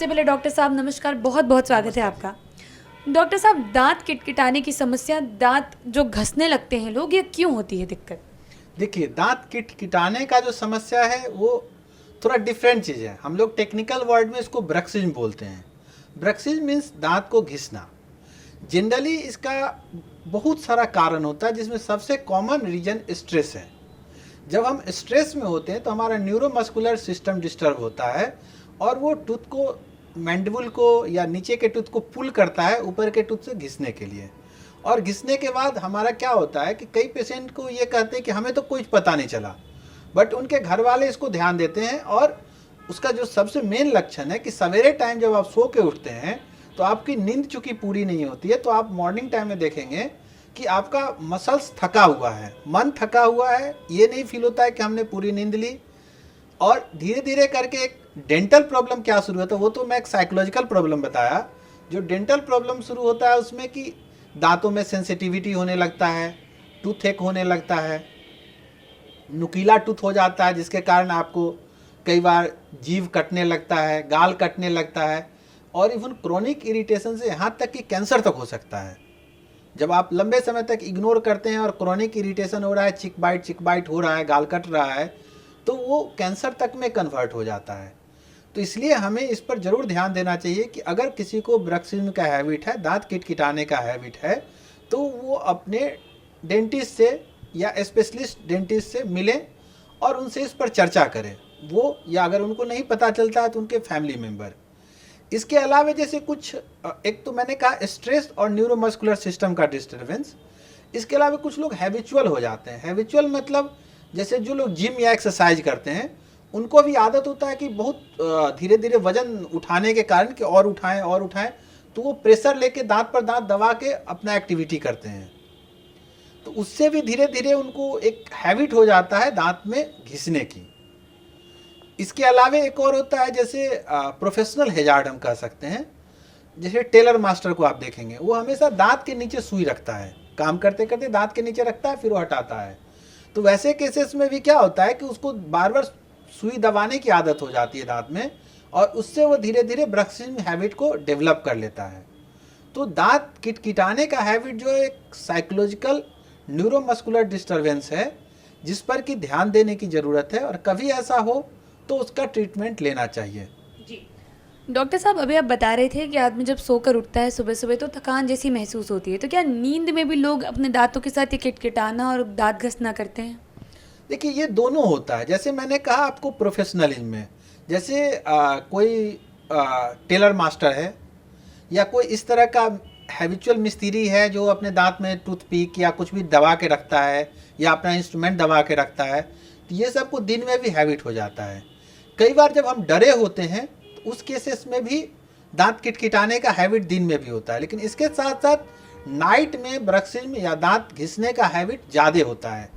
सबसे पहले डॉक्टर साहब नमस्कार, बहुत बहुत स्वागत है आपका। डॉक्टर साहब, दांत किटकिटाने की समस्या, दांत जो घसने लगते हैं लोग, ये क्यों होती है दिक्कत? देखिए, दांत किटकिटाने का जो समस्या है वो थोड़ा डिफरेंट चीज़ है। हम लोग टेक्निकल वर्ड में इसको ब्रक्सिज्म बोलते हैं। ब्रक्सिज्म मीन्स दांत को घिसना। जनरली इसका बहुत सारा कारण होता है, जिसमें सबसे कॉमन रीजन स्ट्रेस है। जब हम स्ट्रेस में होते हैं तो हमारा न्यूरोमस्कुलर सिस्टम डिस्टर्ब होता है और वो टूथ को, मैंडिबल को या नीचे के टूथ को पुल करता है ऊपर के टूथ से घिसने के लिए। और घिसने के बाद हमारा क्या होता है कि कई पेशेंट को ये कहते हैं कि हमें तो कुछ पता नहीं चला, बट उनके घर वाले इसको ध्यान देते हैं। और उसका जो सबसे मेन लक्षण है कि सवेरे टाइम जब आप सो के उठते हैं तो आपकी नींद चूँकि पूरी नहीं होती है, तो आप मॉर्निंग टाइम में देखेंगे कि आपका मसल्स थका हुआ है, मन थका हुआ है, ये नहीं फील होता है कि हमने पूरी नींद ली। और धीरे धीरे करके एक डेंटल प्रॉब्लम क्या शुरू होता है, वो तो मैं एक साइकोलॉजिकल प्रॉब्लम बताया। जो डेंटल प्रॉब्लम शुरू होता है उसमें कि दांतों में सेंसिटिविटी होने लगता है, टूथ एक होने लगता है, नुकीला टूथ हो जाता है, जिसके कारण आपको कई बार जीभ कटने लगता है, गाल कटने लगता है, और इवन क्रोनिक इरिटेशन से यहाँ तक कि कैंसर तक हो सकता है। जब आप लंबे समय तक इग्नोर करते हैं और क्रोनिक इरिटेशन हो रहा है, चिक बाइट हो रहा है, गाल कट रहा है, तो वो कैंसर तक में कन्वर्ट हो जाता है। तो इसलिए हमें इस पर ज़रूर ध्यान देना चाहिए कि अगर किसी को ब्रक्सिज्म का हैबिट है, दांत किटकिटाने का हैबिट है, तो वो अपने डेंटिस्ट से या स्पेशलिस्ट डेंटिस्ट से मिलें और उनसे इस पर चर्चा करें वो, या अगर उनको नहीं पता चलता है तो उनके फैमिली मेम्बर। इसके अलावा जैसे कुछ, एक तो मैंने कहा स्ट्रेस और न्यूरोमस्कुलर सिस्टम का डिस्टर्बेंस। इसके अलावा कुछ लोग हैबिचुअल हो जाते हैं। हैबिचुअल मतलब जैसे जो लोग जिम या एक्सरसाइज करते हैं, उनको भी आदत होता है कि बहुत धीरे धीरे वजन उठाने के कारण कि और उठाएं, तो वो प्रेशर लेके दांत पर दांत दबा के अपना एक्टिविटी करते हैं। तो उससे भी धीरे धीरे उनको एक हैबिट हो जाता है दांत में घिसने की। इसके अलावा एक और होता है, जैसे प्रोफेशनल हैजार्ड हम कह सकते हैं। जैसे टेलर मास्टर को आप देखेंगे, वो हमेशा दांत के नीचे सुई रखता है, काम करते करते दांत के नीचे रखता है, फिर वो हटाता है। तो वैसे केसेस में भी क्या होता है कि उसको बार बार सुई दबाने की आदत हो जाती है दांत में, और उससे वो धीरे धीरे ब्रक्सिज्म हैबिट को डेवलप कर लेता है। तो दांत किटकिटाने का हैबिट जो एक साइकोलॉजिकल न्यूरोमस्कुलर डिस्टर्बेंस है, जिस पर कि ध्यान देने की ज़रूरत है, और कभी ऐसा हो तो उसका ट्रीटमेंट लेना चाहिए। जी डॉक्टर साहब, अभी आप बता रहे थे कि आदमी जब सोकर उठता है सुबह सुबह तो थकान जैसी महसूस होती है, तो क्या नींद में भी लोग अपने दांतों के साथ ये किटकिटाना और दांत घसना करते हैं? देखिए, ये दोनों होता है। जैसे मैंने कहा आपको प्रोफेशनलिज्म में, जैसे कोई टेलर मास्टर है या कोई इस तरह का हैबिचुअल मिस्त्री है जो अपने दांत में टूथपिक या कुछ भी दबा के रखता है या अपना इंस्ट्रूमेंट दबा के रखता है, तो ये सब को दिन में भी हैबिट हो जाता है। कई बार जब हम डरे होते हैं तो उस केसेस में भी दांत किटकिटाने का हैबिट दिन में भी होता है। लेकिन इसके साथ साथ नाइट में ब्रक्सिज्म या दांत घिसने का हैबिट ज़्यादा होता है,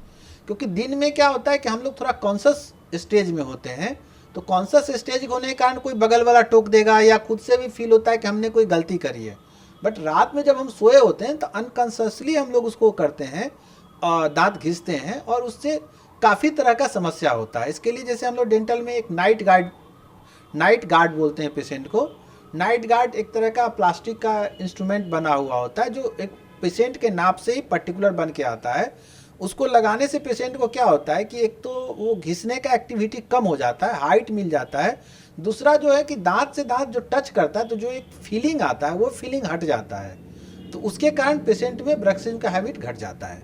क्योंकि दिन में क्या होता है कि हम लोग थोड़ा कॉन्शस स्टेज में होते हैं। तो कॉन्शस स्टेज होने के कारण कोई बगल वाला टोक देगा या खुद से भी फील होता है कि हमने कोई गलती करी है। बट रात में जब हम सोए होते हैं तो अनकॉन्शसली हम लोग उसको करते हैं, दांत घिसते हैं, और उससे काफ़ी तरह का समस्या होता है। इसके लिए जैसे हम लोग डेंटल में एक नाइट गार्ड बोलते हैं पेशेंट को। नाइट गार्ड एक तरह का प्लास्टिक का इंस्ट्रूमेंट बना हुआ होता है, जो एक पेशेंट के नाप से ही पर्टिकुलर बन के आता है। उसको लगाने से पेशेंट को क्या होता है कि एक तो वो घिसने का एक्टिविटी कम हो जाता है, हाइट मिल जाता है। दूसरा जो है कि दांत से दांत जो टच करता है तो जो एक फीलिंग आता है वो फीलिंग हट जाता है। तो उसके कारण पेशेंट में ब्रक्सिज्म का हैबिट घट जाता है।